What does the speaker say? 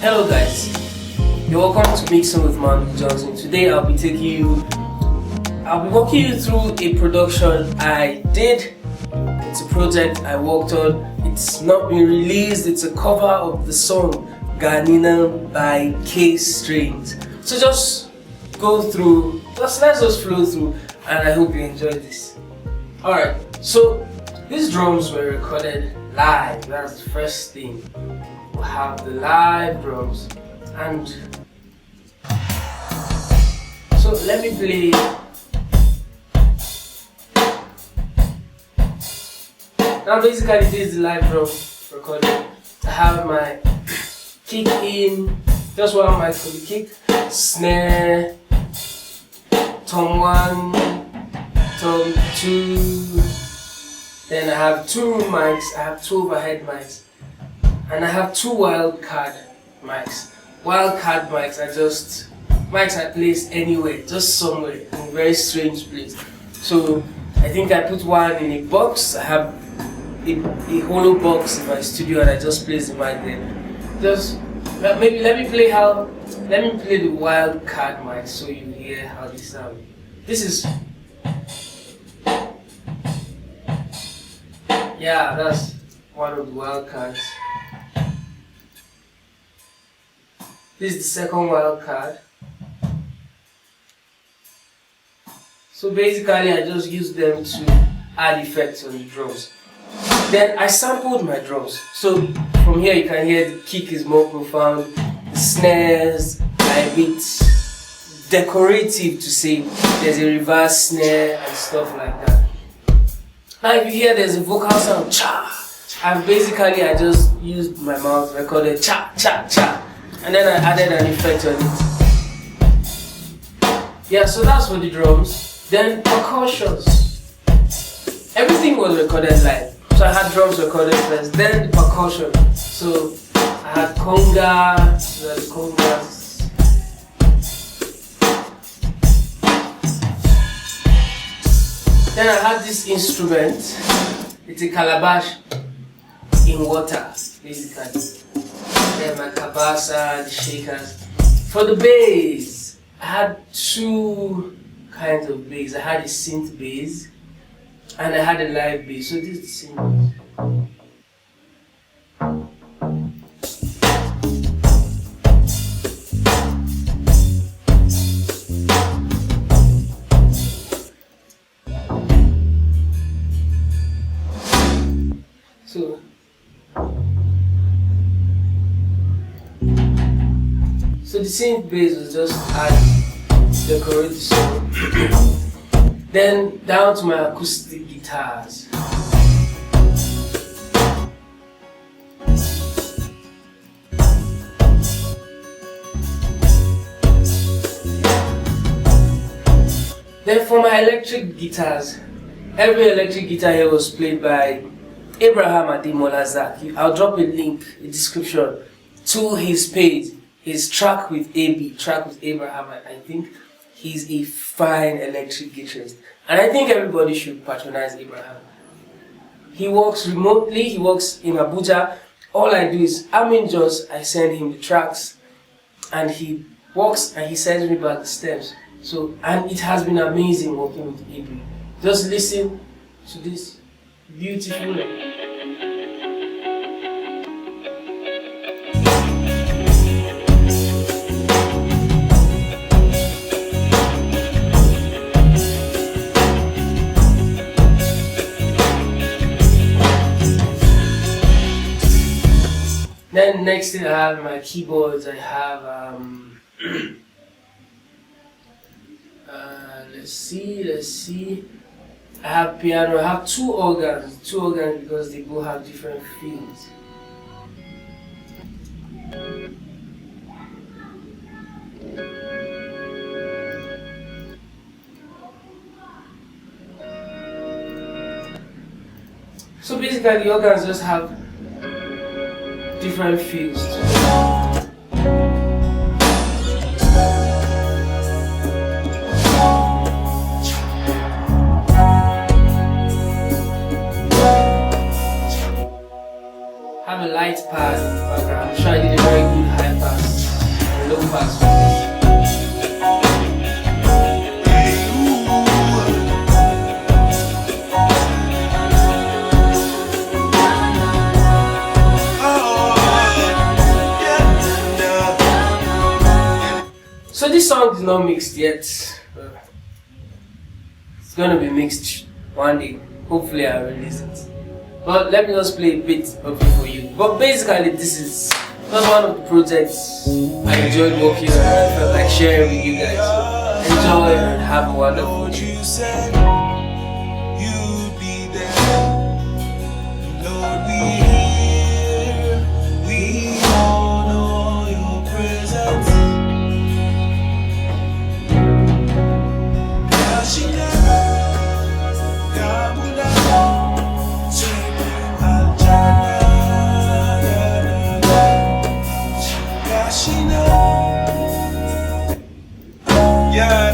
Hello guys, you're welcome to Mixing with Man Johnson. Today I'll be walking you through a production I did. It's a project I worked on. It's not been released. It's a cover of the song Ghanina by K Strings. So let's just flow through, and I hope you enjoy this. Alright, so these drums were recorded live. That's the first thing. We'll have the live drums, and so let me play. Now basically this is the live drum recording. I have my kick in, just one mic for the kick, snare, tom 1, tom 2, then I have two room mics, I have two overhead mics, and I have two wildcard mics. Wildcard mics are just mics I place anywhere, just somewhere in a very strange place. So I think I put one in a box. I have a hollow box in my studio, and I just place the mic there. Let me play the wildcard mic so you hear how they sound. This is, yeah, that's one of the wildcards. This is the second wildcard. So basically I just use them to add effects on the drums. Then I sampled my drums. So from here you can hear the kick is more profound, the snares are a bit decorative to say. There's a reverse snare and stuff like that. Now if you hear there's a vocal sound, cha, and basically I just used my mouth, recorded cha, cha, cha, and then I added an effect on it. Yeah, so that's for the drums. Then percussions. Everything was recorded live. So I had drums recorded first, then the percussion. So I had conga, so the congas. Then I had this instrument. It's a calabash in water, basically. Then my kabasa, the shakers. For the bass, I had two kinds of bass. I had a synth bass, and I had a live bass. So this is the same. So the synth bass was just decorate the song. Then down to my acoustic guitars. Then for my electric guitars, every electric guitar here was played by Abraham Ademola Zak. I'll drop a link in the description to his page, his track with Abraham. I think he's a fine electric guitarist, and I think everybody should patronize Abraham. He works remotely, he works in Abuja. All I do is, I'm in Jos, I send him the tracks, and he works and he sends me back the steps. So, and it has been amazing working with Abraham. Just listen to this beautiful. Then next thing I have my keyboards. I have let's see. I have piano. I have two organs because they both have different feels. So basically the organs just have different feels. Have a light pad in the background. I'm sure I did a very good high pass. fast. So this song is not mixed yet. It's gonna be mixed one day. Hopefully I'll release it. But let me just play a bit of it for you. But basically this is just one of the projects I enjoyed working on and I felt like sharing with you guys. So enjoy and have a wonderful day. Yeah,